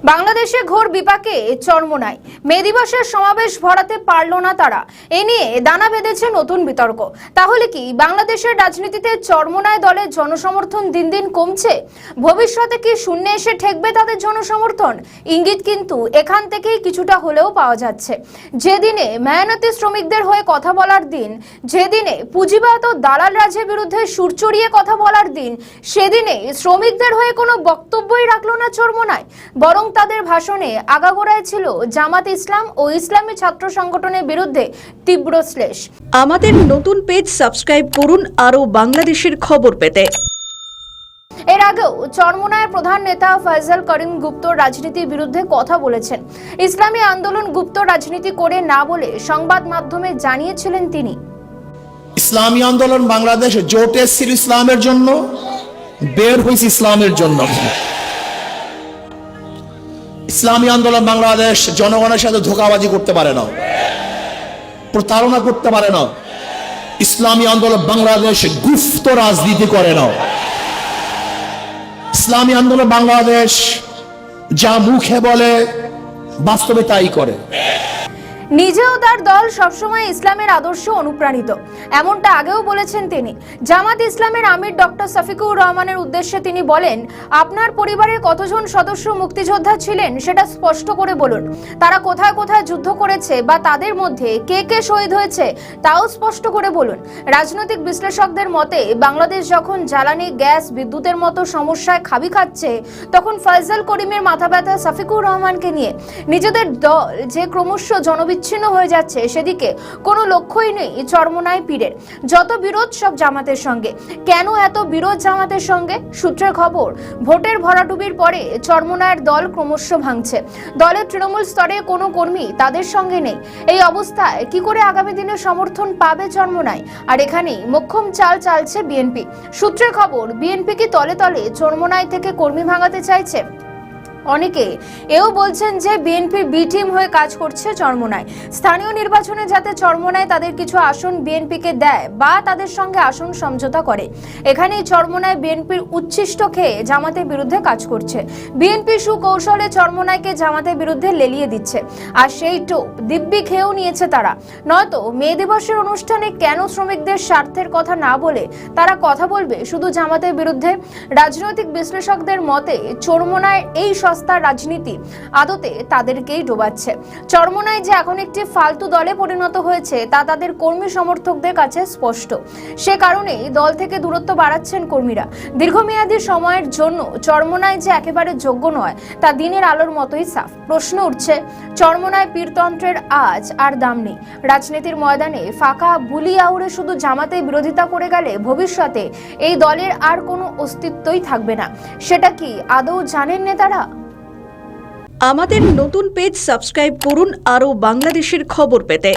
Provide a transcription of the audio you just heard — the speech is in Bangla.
বাংলাদেশে ঘোর বিপাকে চরমোনাই। মে দিবসের সমাবেশ ভরাতে পারল না তারা। এ নিয়ে দানা বেঁধেছে নতুন বিতর্ক। তাহলে কি বাংলাদেশের রাজনীতিতে চরমোনাই দলের জনসমর্থন দিন দিন কমছে? ভবিষ্যতে কি শূন্যে এসে ঠেকবে তাদের জনসমর্থন? ইঙ্গিত কিন্তু এখান থেকেই কিছুটা হলেও পাওয়া যাচ্ছে। যেদিনে মেহনতি শ্রমিকদের হয়ে কথা বলার দিন, যেদিনে পুঁজিবাদ ও দালাল রাজের বিরুদ্ধে সুর চড়িয়ে কথা বলার দিন, সেদিনে শ্রমিকদের হয়ে কোনো বক্তব্যই রাখলো না চরমোনাই। বরং তাদের ভাষণে আগাগোড়ায় ছিল জামাত ইসলাম ও ইসলামী ছাত্র সংগঠনের বিরুদ্ধে তীব্র শ্লেষ। আমাদের নতুন পেজ সাবস্ক্রাইব করুন আরও বাংলাদেশের খবর পেতে। এর আগেও চরমোনাইয়ের প্রধান নেতা ফয়সাল করিম গুপ্ত রাজনীতির বিরুদ্ধে কথা বলেছেন। ইসলামী আন্দোলন গুপ্ত রাজনীতি করে না বলে সংবাদ মাধ্যমে জানিয়েছিলেন তিনি। ইসলামী আন্দোলন বাংলাদেশ জোটে ছিল ইসলামের জন্য, বের হয়েছে ইসলামের জন্য। ইসলামী আন্দোলন বাংলাদেশ জনগণের সাথে ধোঁকাবাজি করতে পারে না, প্রতারণা করতে পারে না। ইসলামী আন্দোলন বাংলাদেশ গুপ্ত রাজনীতি করে না। ইসলামী আন্দোলন বাংলাদেশ যা মুখে বলে বাস্তবে তাই করে। নিজেও তার দল সবসময় ইসলামের আদর্শ অনুপ্রাণিত, এমনটা আগেও বলেছেন তিনি। জামাত ইসলামের আমির ডক্টর শফিকুর রহমানের উদ্দেশ্যে তিনি বলেন, আপনার পরিবারের কতজন সদস্য মুক্তিযোদ্ধা ছিলেন সেটা স্পষ্ট করে বলুন। তারা কোথায় কোথায় যুদ্ধ করেছে বা তাদের মধ্যে কে কে শহীদ হয়েছে তাও স্পষ্ট করে বলুন। রাজনৈতিক বিশ্লেষকদের মতে বাংলাদেশ যখন জ্বালানি, গ্যাস, বিদ্যুতের মতো সমস্যায় খাবি খাচ্ছে, তখন ফয়সাল করিমের মাথা ব্যথা শফিকুর রহমানকে নিয়ে। নিজেদের দল যে ক্রমশ জনবিচ্ছিন্ন হয়ে যাচ্ছে, সেদিকে কোনো লক্ষ্যই নেই চরমোনাই পীরের। যত বিরোধ সব জামাতের সঙ্গে। কেন এত বিরোধ জামাতের সঙ্গে? সূত্রের খবর, ভোটের ভরাডুবির পরে চরমোনাইয়ের দল ক্রমশ ভাঙছে। দলের তৃণমূল স্তরে কোনো কর্মী তাদের সঙ্গে নেই। এই অবস্থায় কি করে আগামী দিনে সমর্থন পাবে চরমোনাই? আর এখানেই মোক্ষম চাল চালছে বিএনপি। সূত্রের খবর, বিএনপি কি তলে তলে চরমোনাই থেকে কর্মী ভাঙাতে চাইছে? অনেকে এও বলছেন যে বিএনপির বি টিম হয়ে কাজ করছে চরমোনাই। স্থানীয় নির্বাচনে যাতে চরমোনাই তাদের কিছু আসন বিএনপিকে দেয় বা তাদের সঙ্গে আসন সমঝোতা করে। এখানেই চরমোনাই বিএনপির উচ্ছিষ্ট খেয়ে জামাতের বিরুদ্ধে কাজ করছে। বিএনপি সুকৌশলে চরমোনাইকে জামাতের বিরুদ্ধে লেলিয়ে দিচ্ছে। আর সেই টোপ দিব্যি খেয়েও নিয়েছে তারা। নয়তো মে দিবসের অনুষ্ঠানে কেন শ্রমিকদের স্বার্থের কথা না বলে তারা কথা বলবে শুধু জামাতের বিরুদ্ধে? রাজনৈতিক বিশ্লেষকদের মতে চরমোনাই এই সস্তার রাজনীতি আদতে তাদেরকেই ডোবাচ্ছে। চরমোনাই যে এখন একটি ফালতু দলে পরিণত হয়েছে তা তাদের কর্মী সমর্থকদের কাছে স্পষ্ট। সে কারণেই দল থেকে দূরত্ব বাড়াচ্ছেন কর্মীরা। দীর্ঘমেয়াদী সময়ের জন্য চরমোনাই যে একেবারে যোগ্য নয় তা দিনের আলোর মতোই সাফ। প্রশ্ন উঠছে, চরমোনাই পীরতন্ত্রের আজ আর দাম নেই। রাজনীতির ময়দানে ফাঁকা বুলি আউড়ে শুধু জামাতের বিরোধিতা করে গেলে ভবিষ্যতে এই দলের আর কোনো অস্তিত্বই থাকবে না। সেটা কি আদৌ জানেন নেতারা? আমাদের নতুন পেজ সাবস্ক্রাইব করুন আরও বাংলাদেশের খবর পেতে।